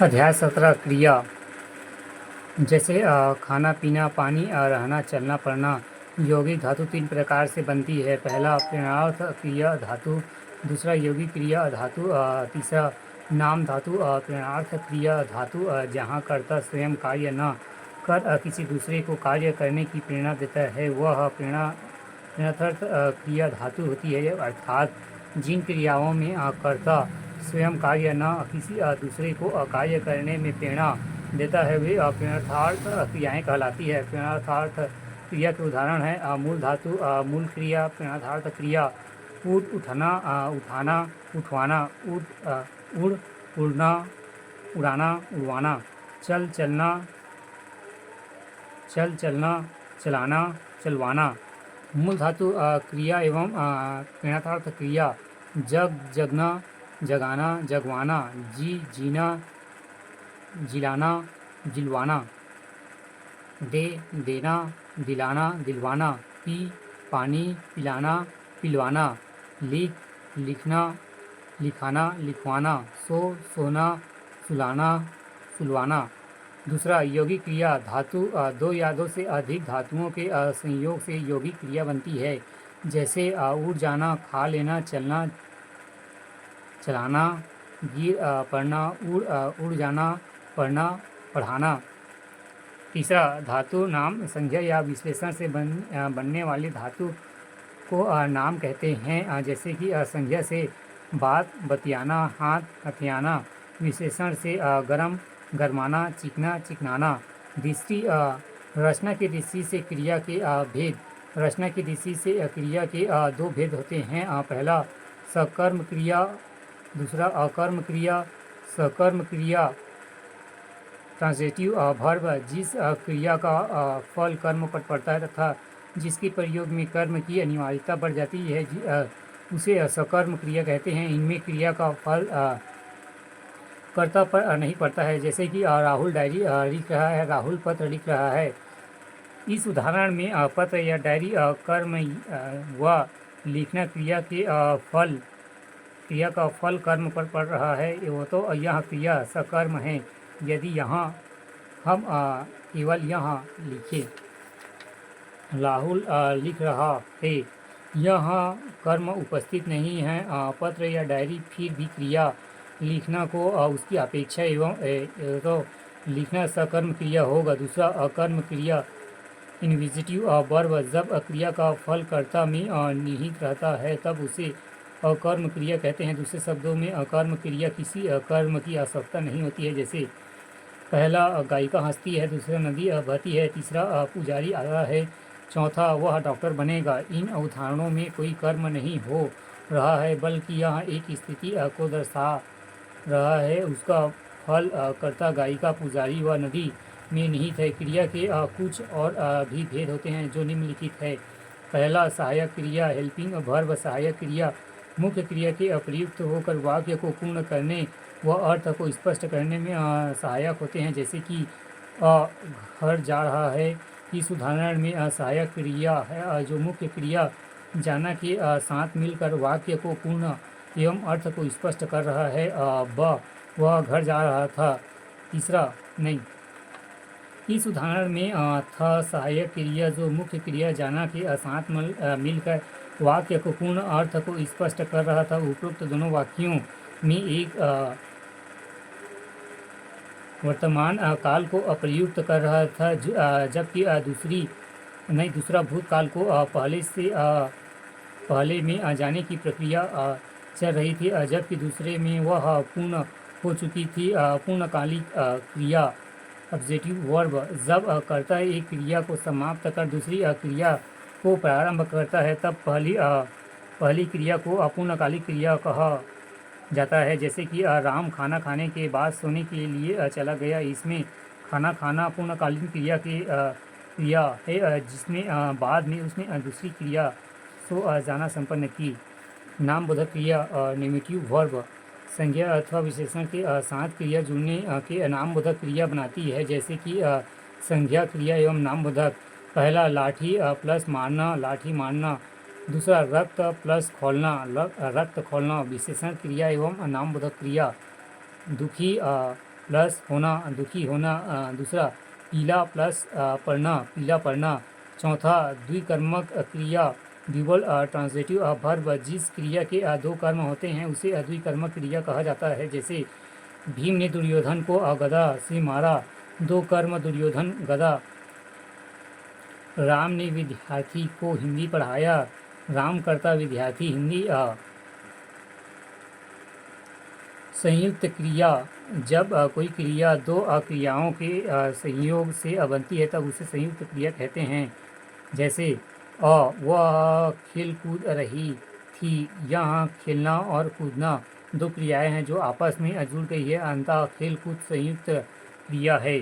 अध्याय 17 क्रिया। जैसे खाना पीना, पानी, रहना, चलना, पढ़ना। यौगिक धातु तीन प्रकार से बनती है। पहला प्रेरणार्थ क्रिया धातु, दूसरा यौगिक क्रिया धातु, तीसरा नाम धातु। प्रेरणार्थ क्रिया धातु जहाँ कर्ता स्वयं कार्य न कर किसी दूसरे को कार्य करने की प्रेरणा देता है, वह प्रेरणार्थ क्रिया धातु होती है। अर्थात जिन क्रियाओं में कर्ता स्वयं कार्य न किसी दूसरे को कार्य करने में प्रेरणा देता है, वे प्रेरणार्थ क्रियाएँ कहलाती है। प्रेरणार्थ क्रिया के उदाहरण है मूल धातु, मूल क्रिया, प्रेरणार्थ क्रिया उठना, उठाना, उठवाना, उड़, उड़ना, उड़ाना, उड़वाना, चल चलना, चलाना, चलवाना। मूल धातु क्रिया एवं प्रेरणार्थ क्रिया जगना, जगाना, जगवाना, जीना, जिलाना, जिलवाना, देना, दिलाना, दिलवाना, पानी, पिलाना, पिलवाना, लिखना, लिखाना, लिखवाना, सोना, सुलाना, सुलवाना। दूसरा यौगिक क्रिया धातु दो या दो से अधिक धातुओं के संयोग से यौगिक क्रिया बनती है। जैसे उड़ जाना, खा लेना, चलना, चलाना, गिर पढ़ना, उड़ जाना, पढ़ना, पढ़ाना। तीसरा धातु नाम संज्ञा या विश्लेषण से बनने वाली धातु को नाम कहते हैं। जैसे कि संज्ञा से बात बतियाना, हाथ हथियाना, विशेषण से गरम गरमाना, चिकना चिकनाना। तीसरी रचना की दृष्टि से क्रिया के भेद। रचना की दृष्टि से क्रिया के दो भेद होते हैं। पहला सकर्म क्रिया, दूसरा अकर्म क्रिया। सकर्म क्रिया ट्रांजिटिव वर्ब, जिस क्रिया का फल कर्म पर पड़ता है तथा जिसके प्रयोग में कर्म की अनिवार्यता बढ़ जाती है, उसे सकर्म क्रिया कहते हैं। इनमें क्रिया का फल कर्ता पर नहीं पड़ता है। जैसे कि राहुल डायरी लिख रहा है, राहुल पत्र लिख रहा है। इस उदाहरण में पत्र या डायरी कर्म व लिखना क्रिया का फल कर्म पर पड़ रहा है, वो तो यह क्रिया सकर्म है। यदि यहाँ हम केवल यहाँ लिखें राहुल लिख रहा है, यहाँ कर्म उपस्थित नहीं है, पत्र या डायरी, फिर भी क्रिया लिखना को उसकी अपेक्षा एवं तो लिखना सकर्म क्रिया होगा। दूसरा अकर्म क्रिया इन्विजिटिव वर्ब, जब क्रिया का फल कर्ता में निहित रहता है तब उसे अकर्म क्रिया कहते हैं। दूसरे शब्दों में अकर्म क्रिया किसी कर्म की आवश्यकता नहीं होती है। जैसे पहला गायिका हंसती है, दूसरा नदी बहती है, तीसरा पुजारी आया है, चौथा वह डॉक्टर बनेगा। इन उदाहरणों में कोई कर्म नहीं हो रहा है, बल्कि यह एक स्थिति को दर्शा रहा है। उसका फल कर्ता गायिका, पुजारी व नदी में निहित है। क्रिया के कुछ और भी भेद होते हैं जो निम्नलिखित है। पहला सहायक क्रिया हेल्पिंग वर्ब। सहायक क्रिया मुख्य क्रिया के अप्रयुक्त होकर वाक्य को पूर्ण करने व अर्थ को स्पष्ट करने में सहायक होते हैं। जैसे कि घर जा रहा है, इस उदाहरण में सहायक क्रिया है जो मुख्य क्रिया जाना के साथ मिलकर वाक्य को पूर्ण एवं अर्थ को स्पष्ट कर रहा है। वह घर जा रहा था। तीसरा नहीं, इस उदाहरण में था सहायक क्रिया जो मुख्य क्रिया जाना के साथ मिलकर वाक्य को पूर्ण अर्थ को स्पष्ट कर रहा था। उपरोक्त दोनों वाक्यों में एक वर्तमान काल को अप्रयुक्त कर रहा था, जबकि दूसरा भूतकाल को पहले में जाने की प्रक्रिया चल रही थी, जबकि दूसरे में वह पूर्ण हो चुकी थी। पूर्णकालिक क्रिया ऑब्जेक्टिव वर्ब, जब कर्ता एक क्रिया को समाप्त कर दूसरी क्रिया को प्रारंभ करता है तब पहली क्रिया को अपूर्णकालिक क्रिया कहा जाता है। जैसे कि राम खाना खाने के बाद सोने के लिए चला गया। इसमें खाना खाना पूर्णकालीन क्रिया है, जिसमें बाद में उसने दूसरी क्रिया सो जाना संपन्न की। नामबोधक क्रिया नेगेटिव वर्ब, संज्ञा अथवा विशेषण के साथ क्रिया जुड़ने के नामबोधक क्रिया बनाती है। जैसे कि संज्ञा क्रिया एवं नामबोधक। पहला लाठी प्लस मारना, लाठी मारना। दूसरा रक्त प्लस खोलना, रक्त खोलना। विशेषण क्रिया एवं नामबोधक क्रिया। दुखी प्लस होना, दुखी होना। दूसरा पीला प्लस पढ़ना, पीला पढ़ना। चौथा द्विकर्मक क्रिया ड्यूबल ट्रांसलेटिव वर्ब, जिस क्रिया के दो कर्म होते हैं उसे द्विकर्मक क्रिया कहा जाता है। जैसे भीम ने दुर्योधन को गदा से मारा, दो कर्म दुर्योधन गदा। राम ने विद्यार्थी को हिंदी पढ़ाया, राम करता विद्यार्थी हिंदी। संयुक्त क्रिया, जब कोई क्रिया दो क्रियाओं के संयोग से बनती है तब उसे संयुक्त क्रिया कहते हैं। जैसे वह खेल कूद रही थी, यहाँ खेलना और कूदना दो क्रियाएं हैं जो आपस में जुड़ गई है, अतः खेल कूद संयुक्त क्रिया है।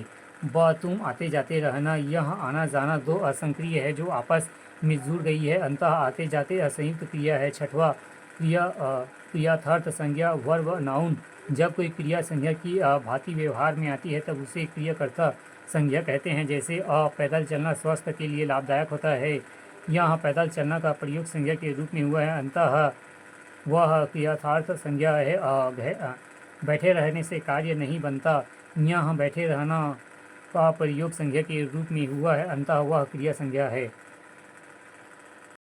तुम आते जाते रहना, यह आना जाना दो असंक्रिय है जो आपस में जुड़ गई है, अतः आते जाते असंयुक्त क्रिया है। छठवां क्रियार्थक संज्ञा वर्ब नाउन, जब कोई क्रिया संज्ञा की भांति व्यवहार में आती है तब उसे क्रियाकर्ता संज्ञा कहते हैं। जैसे पैदल चलना स्वास्थ्य के लिए लाभदायक होता है, यहाँ पैदल चलना का प्रयोग संज्ञा के रूप में हुआ है, अतः वह क्रियार्थक संज्ञा है। बैठे रहने से कार्य नहीं बनता, यहाँ बैठे रहना का प्रयोग संज्ञा के रूप में हुआ है, अतः वह क्रिया संज्ञा है।